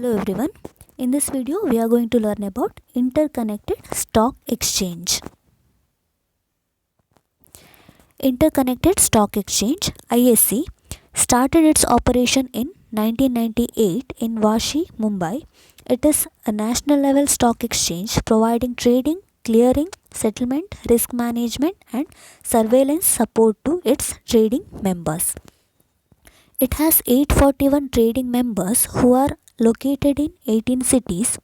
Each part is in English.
Hello everyone. In this video we are going to learn about Interconnected Stock Exchange. Interconnected Stock Exchange ISC started its operation in 1998 in Vashi, Mumbai. It is a national level stock exchange providing trading, clearing, settlement, risk management and surveillance support to its trading members. It has 841 trading members who are located in 18 cities.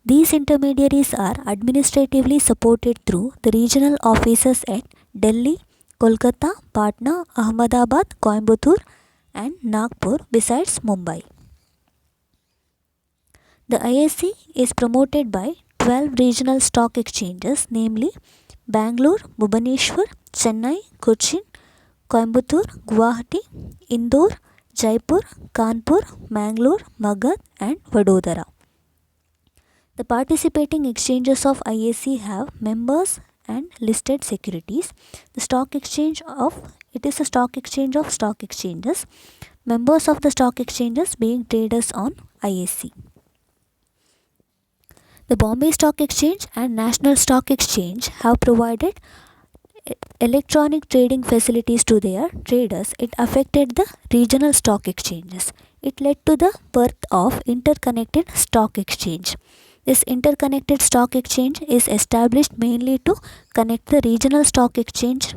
These intermediaries are administratively supported through the regional offices at Delhi, Kolkata, Patna, Ahmedabad, Coimbatore, and Nagpur, besides Mumbai. The ISC is promoted by 12 regional stock exchanges, namely Bangalore, Bhubaneswar, Chennai, Cochin, Coimbatore, Guwahati, Indore, Jaipur, Kanpur, Mangalore, Magad, and Vadodara. The participating exchanges of ISC have members and listed securities. The stock exchange of it is a stock exchange of stock exchanges. Members of the stock exchanges being traders on ISC. The Bombay Stock Exchange and National Stock Exchange have provided electronic trading facilities to their traders. It affected the regional stock exchanges. It led to the birth of Interconnected Stock Exchange. This Interconnected Stock Exchange is established mainly to connect the regional stock exchange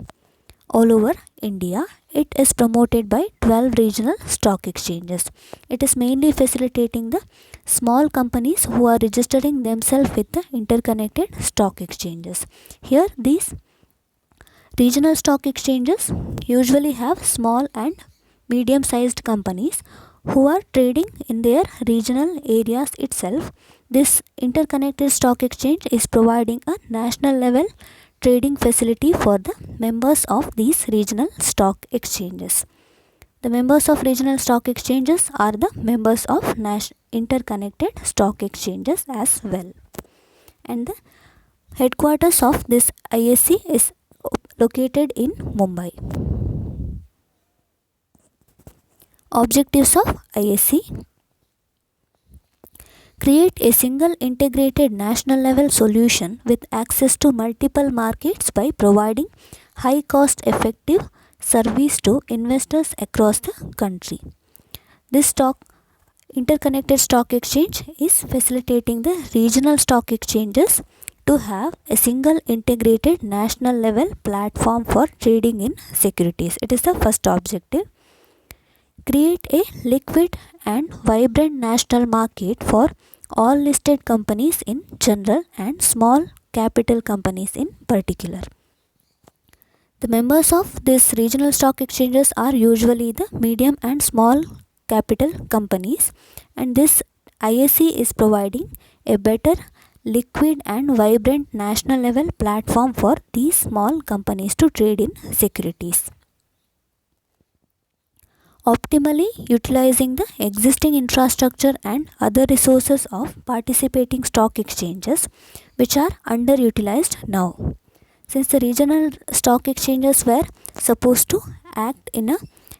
all over India. It is promoted by 12 regional stock exchanges. It is mainly facilitating the small companies who are registering themselves with the interconnected stock exchanges. Here these regional stock exchanges usually have small and medium sized companies who are trading in their regional areas itself. This interconnected stock exchange is providing a national level trading facility for the members of these regional stock exchanges. The members of regional stock exchanges are the members of interconnected stock exchanges as well. And the headquarters of this ISC is located in Mumbai. Objectives of ISC: create a single integrated national level solution with access to multiple markets by providing high cost effective service to investors across the country. This interconnected stock exchange is facilitating the regional stock exchanges to have a single integrated national level platform for trading in securities. It is the first objective. Create a liquid and vibrant national market for all listed companies in general and small capital companies in particular. The members of these regional stock exchanges are usually the medium and small capital companies, and this ISC is providing a better liquid and vibrant national level platform for these small companies to trade in securities. Optimally utilizing the existing infrastructure and other resources of participating stock exchanges which are underutilized now. Since the regional stock exchanges were supposed to act in a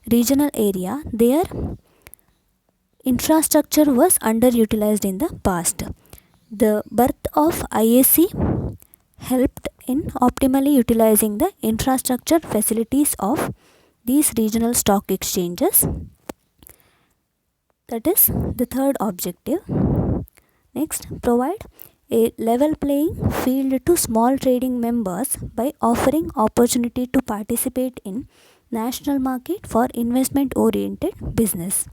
regional area, their infrastructure was underutilized in the past. The birth of ISC helped in optimally utilizing the infrastructure facilities of these regional stock exchanges. That is the third objective. Next, provide a level playing field to small trading members by offering opportunity to participate in national market for investment oriented business.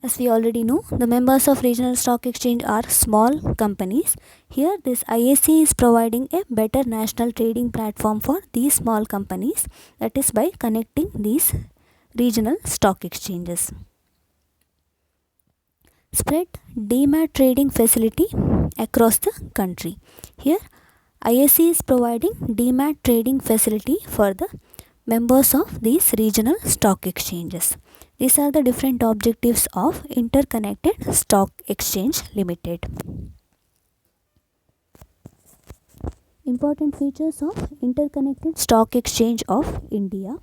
As we already know, the members of regional stock exchange are small companies. Here this ISC is providing a better national trading platform for these small companies, that is by connecting these regional stock exchanges. Spread demat trading facility across the country. Here ISC is providing demat trading facility for the members of these regional stock exchanges. These are the different objectives of Interconnected Stock Exchange Limited. Important features of Interconnected Stock Exchange of India.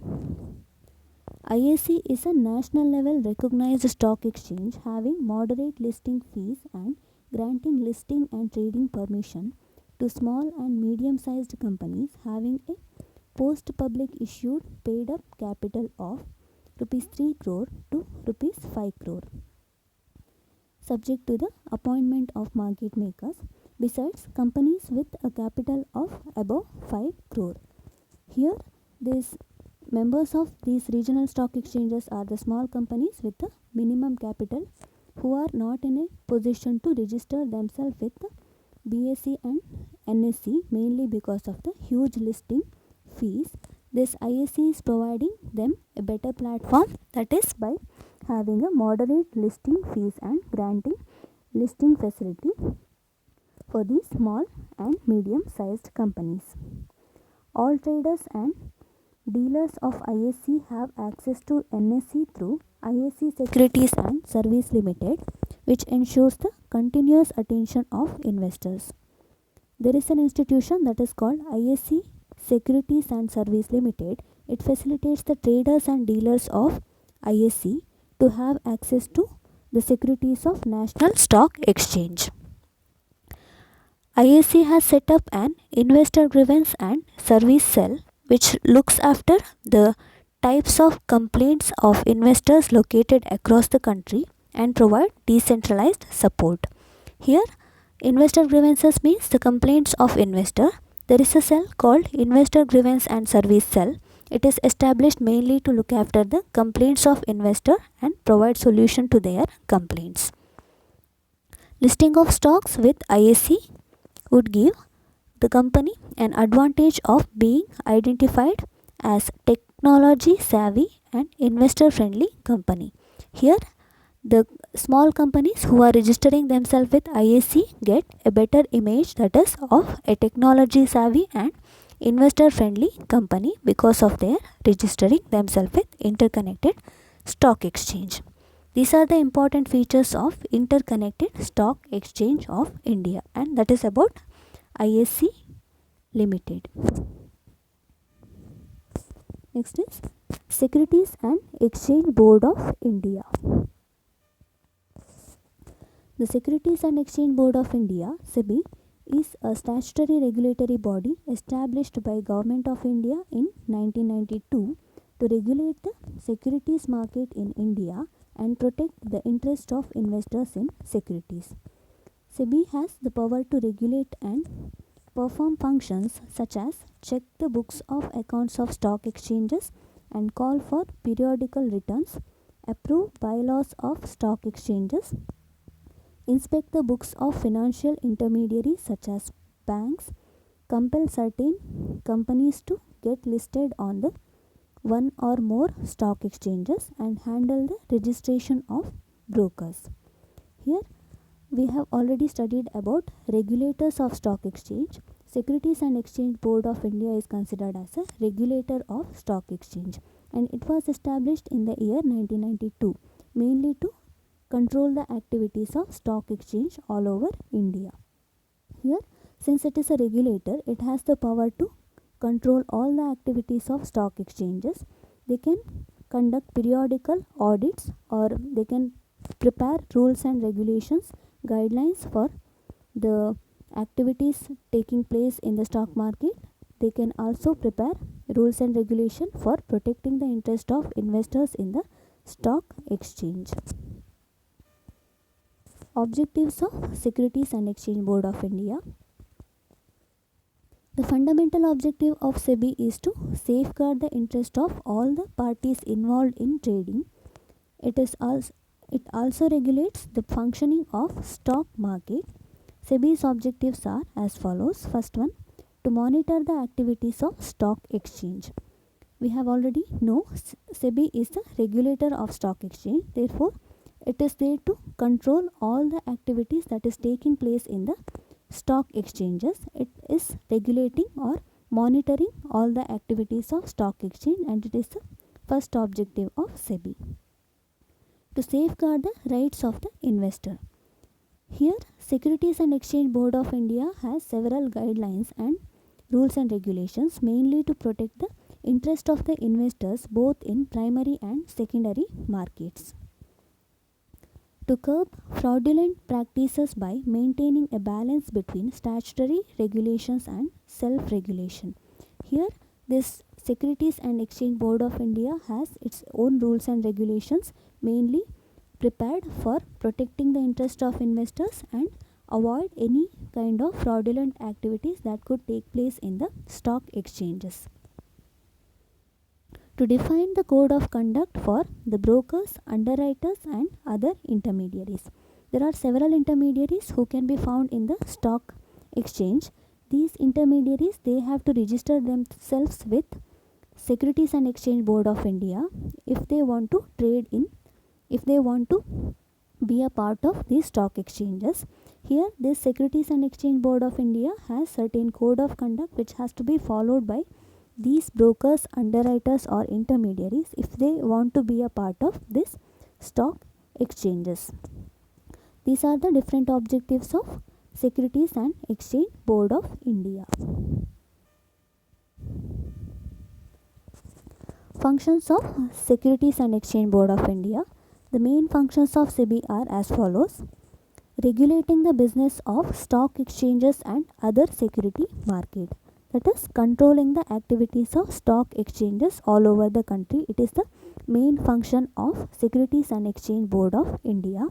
ISE is a national level recognized stock exchange having moderate listing fees and granting listing and trading permission to small and medium sized companies having a post public issued paid up capital of rupees 3 crore to rupees 5 crore, subject to the appointment of market makers, besides companies with a capital of above 5 crore. Here, these members of these regional stock exchanges are the small companies with the minimum capital who are not in a position to register themselves with the BSE and NSE, mainly because of the huge listing fees. This ISE is providing them a better platform, that is by having a moderate listing fees and granting listing facility for these small and medium sized companies. All traders and dealers of ISE have access to NSE through ISE Securities and Service Limited, which ensures the continuous attention of investors. There is an institution that is called ISE Securities and Service Limited. It facilitates the traders and dealers of ISE to have access to the securities of National Stock Exchange. ISE has set up an investor grievance and service cell which looks after the types of complaints of investors located across the country and provide decentralized support. Here, investor grievances means the complaints of investor. There is a cell called Investor Grievance and Service Cell. It is established mainly to look after the complaints of investor and provide solution to their complaints. Listing of stocks with ISE would give the company an advantage of being identified as technology savvy and investor friendly company. Here, the small companies who are registering themselves with ISE get a better image, that is of a technology savvy and investor friendly company, because of their registering themselves with interconnected stock exchange. These are the important features of interconnected stock exchange of India, and that is about ISE Limited. Next is Securities and Exchange Board of India. The Securities and Exchange Board of India, SEBI, is a statutory regulatory body established by Government of India in 1992 to regulate the securities market in India and protect the interest of investors in securities. SEBI has the power to regulate and perform functions such as check the books of accounts of stock exchanges and call for periodical returns, approve bylaws of stock exchanges, inspect the books of financial intermediaries such as banks, compel certain companies to get listed on the one or more stock exchanges, and handle the registration of brokers. Here we have already studied about regulators of stock exchange. Securities and Exchange Board of India is considered as a regulator of stock exchange, and it was established in the year 1992 mainly to control the activities of stock exchange all over India. Here, since it is a regulator, it has the power to control all the activities of stock exchanges. They can conduct periodical audits, or they can prepare rules and regulations, guidelines for the activities taking place in the stock market. They can also prepare rules and regulation for protecting the interest of investors in the stock exchange. Objectives of Securities and Exchange Board of India. The fundamental objective of SEBI is to safeguard the interest of all the parties involved in trading. It also regulates the functioning of stock market. SEBI's objectives are as follows. First one, to monitor the activities of stock exchange. We have already know SEBI is the regulator of stock exchange. Therefore, it is there to control all the activities that is taking place in the stock exchanges. It is regulating or monitoring all the activities of stock exchange, and it is the first objective of SEBI. To safeguard the rights of the investor. Here, Securities and Exchange Board of India has several guidelines and rules and regulations mainly to protect the interest of the investors both in primary and secondary markets. To curb fraudulent practices by maintaining a balance between statutory regulations and self regulation. Here, this Securities and Exchange Board of India has its own rules and regulations, mainly prepared for protecting the interest of investors and avoid any kind of fraudulent activities that could take place in the stock exchanges. To define the code of conduct for the brokers, underwriters, and other intermediaries. There are several intermediaries who can be found in the stock exchange. These intermediaries, they have to register themselves with Securities and Exchange Board of India if they want to trade in, if they want to be a part of these stock exchanges. Here, this Securities and Exchange Board of India has certain code of conduct which has to be followed by these brokers, underwriters, or intermediaries if they want to be a part of this stock exchanges. These are the different objectives of Securities and Exchange Board of India. Functions of Securities and Exchange Board of India. The main functions of SEBI are as follows: regulating the business of stock exchanges and other security market, that is controlling the activities of stock exchanges all over the country. It is the main function of Securities and Exchange Board of India.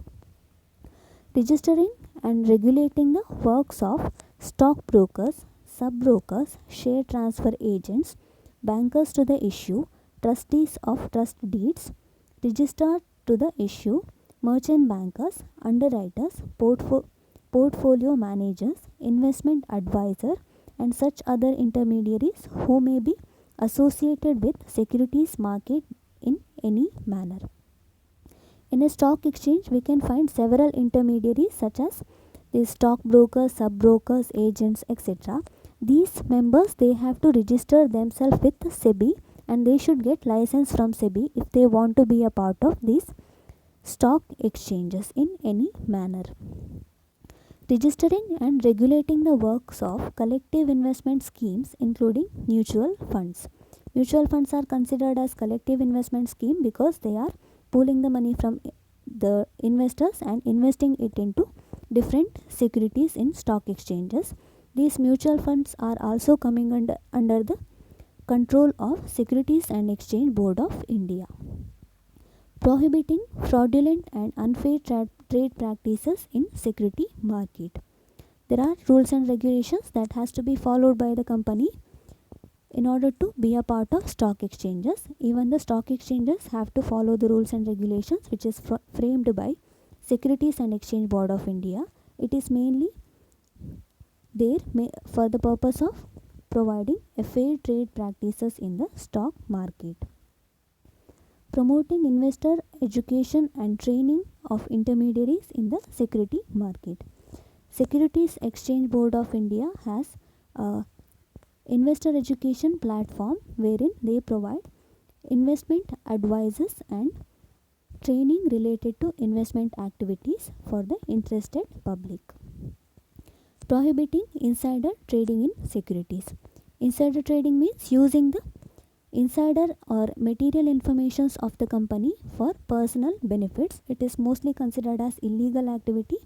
Registering and regulating the works of stock brokers, sub brokers, share transfer agents, bankers to the issue, trustees of trust deeds, registrar to the issue, merchant bankers, underwriters, portfolio managers, investment advisor, and such other intermediaries who may be associated with securities market in any manner. In a stock exchange, we can find several intermediaries such as the stock brokers, sub brokers, agents, etc. These members, they have to register themselves with SEBI and they should get license from SEBI if they want to be a part of these stock exchanges in any manner. Registering and regulating the works of collective investment schemes including mutual funds. Mutual funds are considered as collective investment scheme because they are pooling the money from the investors and investing it into different securities in stock exchanges. These mutual funds are also coming under the control of Securities and Exchange Board of India. Prohibiting fraudulent and unfair trade practices in security market. There are rules and regulations that has to be followed by the company in order to be a part of stock exchanges. Even the stock exchanges have to follow the rules and regulations which is framed by Securities and Exchange Board of India. It is mainly there for the purpose of providing a fair trade practices in the stock market. Promoting investor education and training of intermediaries in the security market. Securities Exchange Board of India has a investor education platform wherein they provide investment advices and training related to investment activities for the interested public. Prohibiting insider trading in securities. Insider trading means using the insider or material informations of the company for personal benefits. It is mostly considered as illegal activity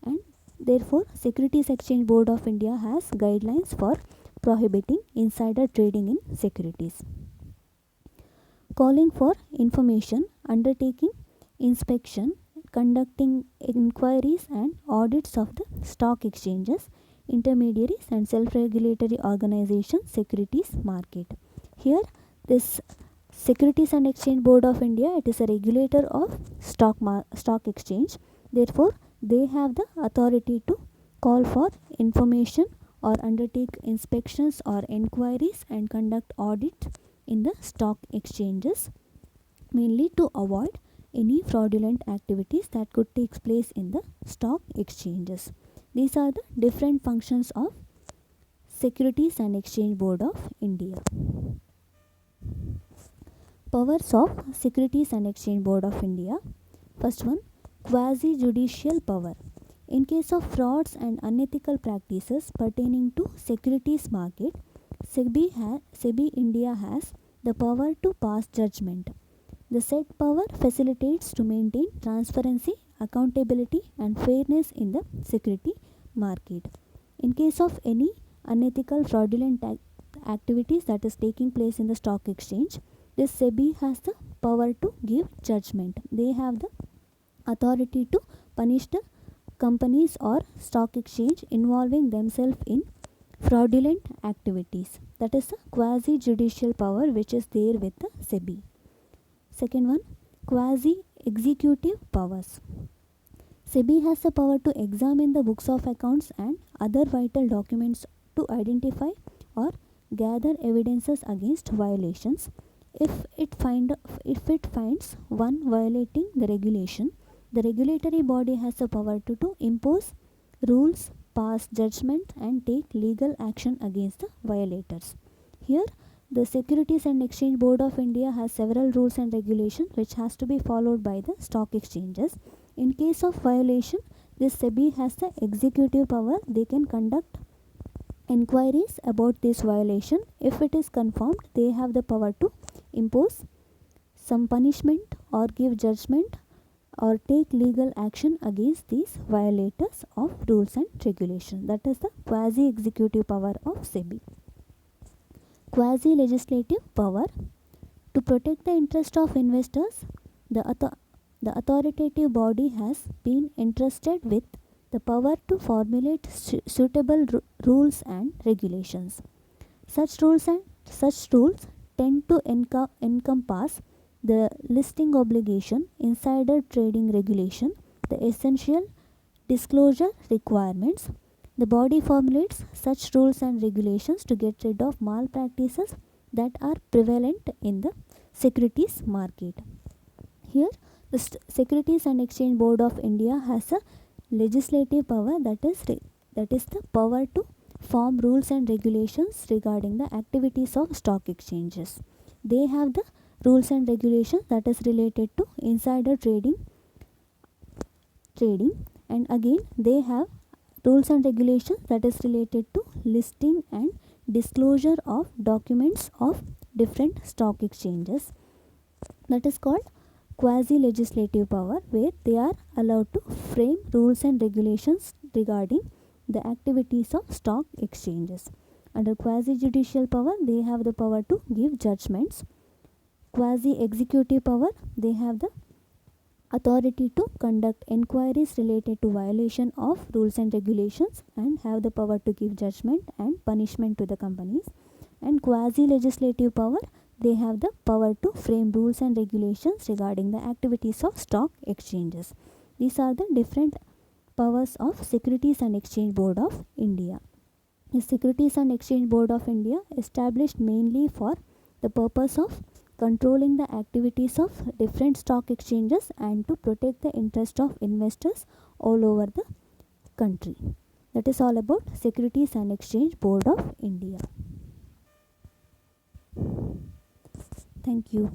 and therefore Securities Exchange Board of India has guidelines for prohibiting insider trading in securities. Calling for information, undertaking inspection, conducting inquiries and audits of the stock exchanges, intermediaries and self-regulatory organizations, securities market. Here this Securities and Exchange Board of India, it is a regulator of stock exchange. Therefore, they have the authority to call for information or undertake inspections or inquiries and conduct audit in the stock exchanges, mainly to avoid any fraudulent activities that could take place in the stock exchanges. These are the different functions of Securities and Exchange Board of India. Powers of Securities and Exchange Board of India. First one, quasi judicial power. In case of frauds and unethical practices pertaining to securities market, SEBI India has the power to pass judgment. The said power facilitates to maintain transparency, accountability and fairness in the security market. In case of any unethical fraudulent activities that is taking place in the stock exchange, this SEBI has the power to give judgment. They have the authority to punish the companies or stock exchange involving themselves in fraudulent activities. That is the quasi judicial power which is there with the SEBI. Second one, quasi executive powers. SEBI has the power to examine the books of accounts and other vital documents to identify or gather evidences against violations. If it finds one violating the regulation, the regulatory body has the power to impose rules, pass judgment and take legal action against the violators. Here the Securities and Exchange Board of India has several rules and regulations which has to be followed by the stock exchanges. In case of violation, this SEBI has the executive power. They can conduct inquiries about this violation. If it is confirmed, they have the power to impose some punishment or give judgment or take legal action against these violators of rules and regulations. That is the quasi executive power of SEBI. Quasi legislative power. To protect the interest of investors, the authoritative body has been entrusted with the power to formulate suitable rules and regulations. Such rules tend to encompass the listing obligation, insider trading regulation, the essential disclosure requirements. The body formulates such rules and regulations to get rid of malpractices that are prevalent in the securities market. Here, the Securities and Exchange Board of India has a legislative power, that is the power to form rules and regulations regarding the activities of stock exchanges. They have the rules and regulations that is related to insider trading, and again they have rules and regulations that is related to listing and disclosure of documents of different stock exchanges. That is called quasi legislative power, where they are allowed to frame rules and regulations regarding the activities of stock exchanges. Under quasi judicial power, they have the power to give judgments. Quasi executive power, they have the authority to conduct inquiries related to violation of rules and regulations and have the power to give judgment and punishment to the companies. And quasi legislative power, they have the power to frame rules and regulations regarding the activities of stock exchanges. These are the different powers of Securities and Exchange Board of India. The Securities and Exchange Board of India established mainly for the purpose of controlling the activities of different stock exchanges and to protect the interest of investors all over the country. That is all about Securities and Exchange Board of India. Thank you.